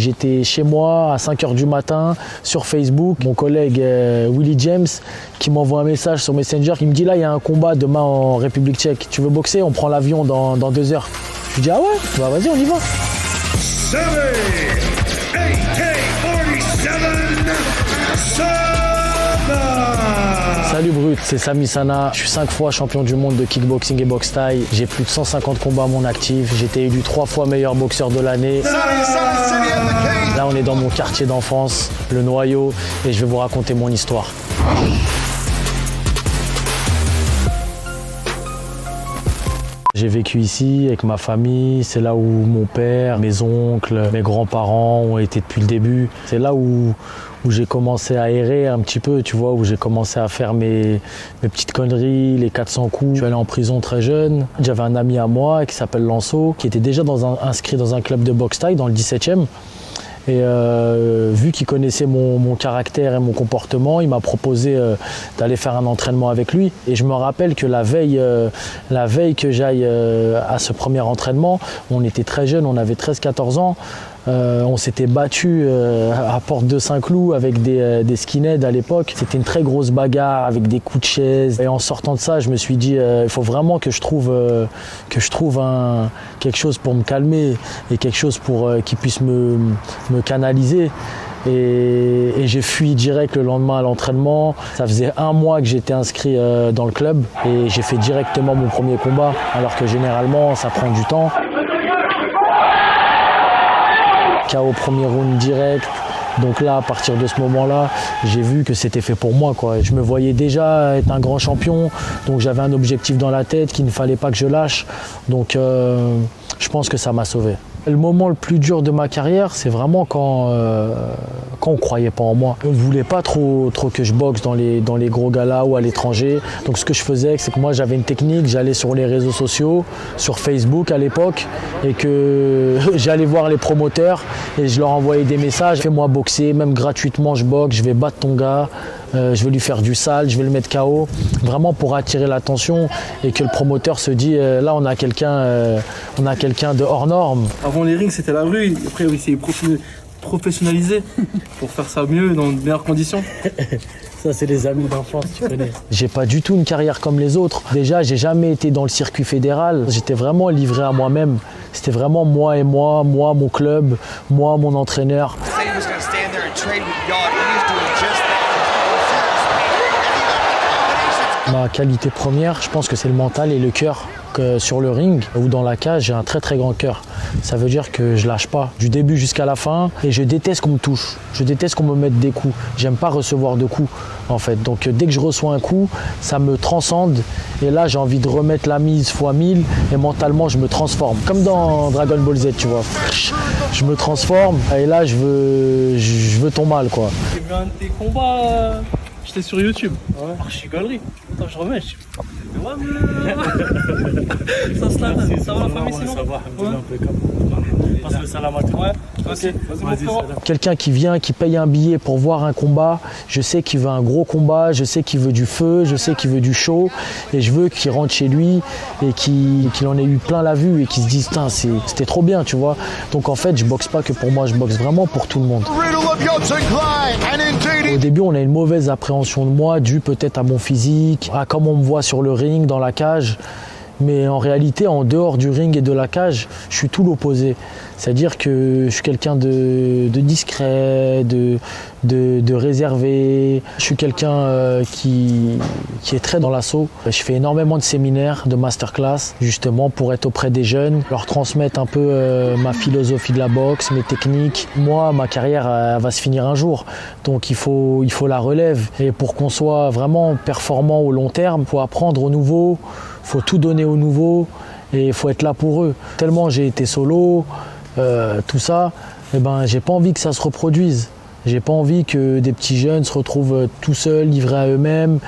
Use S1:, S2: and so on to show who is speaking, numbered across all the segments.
S1: j'étais chez moi à 5h du matin sur Facebook. Mon collègue Willy James qui m'envoie un message sur Messenger. Il me dit là, il y a un combat demain en République tchèque. Tu veux boxer? On prend l'avion dans 2 heures. Je lui dis ah ouais, bah vas-y, on y va. Salut Brut, c'est Sami Sana. Je suis 5 fois champion du monde de kickboxing et boxe thaï. J'ai plus de 150 combats à mon actif. J'ai été élu 3 fois meilleur boxeur de l'année. Là, on est dans mon quartier d'enfance, le Noyau, et je vais vous raconter mon histoire. J'ai vécu ici avec ma famille, c'est là où mon père, mes oncles, mes grands-parents ont été depuis le début. C'est là où j'ai commencé à errer un petit peu, tu vois, où j'ai commencé à faire mes petites conneries, les 400 coups. Je suis allé en prison très jeune. J'avais un ami à moi qui s'appelle Lanceau, qui était déjà inscrit dans un club de boxe thaï dans le 17e. Et vu qu'il connaissait mon caractère et mon comportement, il m'a proposé d'aller faire un entraînement avec lui. Et je me rappelle que la veille que j'aille à ce premier entraînement, on était très jeunes, on avait 13-14 ans. On s'était battu à Porte de Saint-Cloud avec des skinheads à l'époque. C'était une très grosse bagarre avec des coups de chaise. Et en sortant de ça, je me suis dit, il faut vraiment que je trouve quelque chose pour me calmer et quelque chose qui puisse me canaliser. Et j'ai fui direct le lendemain à l'entraînement. Ça faisait 1 mois que j'étais inscrit dans le club et j'ai fait directement mon premier combat, alors que généralement ça prend du temps. KO premier round direct. Donc là, à partir de ce moment-là, j'ai vu que c'était fait pour moi, quoi. Je me voyais déjà être un grand champion, donc j'avais un objectif dans la tête qu'il ne fallait pas que je lâche. Donc je pense que ça m'a sauvé. Le moment le plus dur de ma carrière, c'est vraiment quand on ne croyait pas en moi. On ne voulait pas trop que je boxe dans les gros galas ou à l'étranger. Donc ce que je faisais, c'est que moi j'avais une technique, j'allais sur les réseaux sociaux, sur Facebook à l'époque, et que j'allais voir les promoteurs et je leur envoyais des messages. Fais-moi boxer, même gratuitement je boxe, je vais battre ton gars. Je vais lui faire du sale, je vais le mettre KO, vraiment pour attirer l'attention et que le promoteur se dit là on a quelqu'un de hors norme.
S2: Avant les rings c'était la rue, après oui, c'est professionnalisé pour faire ça mieux, dans de meilleures conditions.
S1: Ça c'est les amis d'enfance, tu connais. J'ai pas du tout une carrière comme les autres. Déjà j'ai jamais été dans le circuit fédéral, j'étais vraiment livré à moi-même. C'était vraiment moi et moi mon club, moi mon entraîneur. Ma qualité première, je pense que c'est le mental et le cœur. Sur le ring ou dans la cage, j'ai un très très grand cœur. Ça veut dire que je lâche pas du début jusqu'à la fin et je déteste qu'on me touche. Je déteste qu'on me mette des coups. J'aime pas recevoir de coups en fait. Donc dès que je reçois un coup, ça me transcende et là j'ai envie de remettre la mise fois 1000 et mentalement je me transforme. Comme dans Dragon Ball Z, tu vois. Je me transforme et là je veux ton mal, quoi.
S2: J'ai vu un de tes combats, j'étais sur YouTube. Ouais. Je suis galerie. Attends, je remets. Ouais, ça se lave, ça va la famille sinon? Ça va, passe le salam à toi. Ouais, ok, vas-y,
S1: quelqu'un qui vient, qui paye un billet pour voir un combat, je sais qu'il veut un gros combat, je sais qu'il veut du feu, je sais qu'il veut du chaud, et je veux qu'il rentre chez lui et qu'il en ait eu plein la vue et qu'il se dise c'était trop bien, tu vois. Donc en fait, je boxe pas que pour moi, je boxe vraiment pour tout le monde. Au début, on a une mauvaise appréhension de moi, due peut-être à mon physique, à comment on me voit sur le ring, dans la cage. Mais en réalité, en dehors du ring et de la cage, je suis tout l'opposé. C'est-à-dire que je suis quelqu'un de discret, de réservé. Je suis quelqu'un qui est très dans l'assaut. Je fais énormément de séminaires, de masterclass, justement pour être auprès des jeunes, leur transmettre un peu ma philosophie de la boxe, mes techniques. Moi, ma carrière elle va se finir un jour. Donc il faut la relève. Et pour qu'on soit vraiment performant au long terme, il faut apprendre au nouveau. Il faut tout donner aux nouveaux et il faut être là pour eux. Tellement j'ai été solo, tout ça, j'ai pas envie que ça se reproduise. J'ai pas envie que des petits jeunes se retrouvent tout seuls, livrés à eux-mêmes,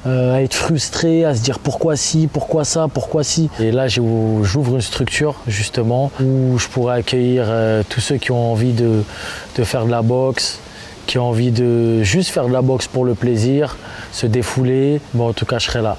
S1: à être frustrés, à se dire pourquoi ci, pourquoi ça, pourquoi ci. Et là, j'ouvre une structure justement où je pourrais accueillir tous ceux qui ont envie de faire de la boxe, qui ont envie de juste faire de la boxe pour le plaisir, se défouler. Bon, en tout cas, je serai là.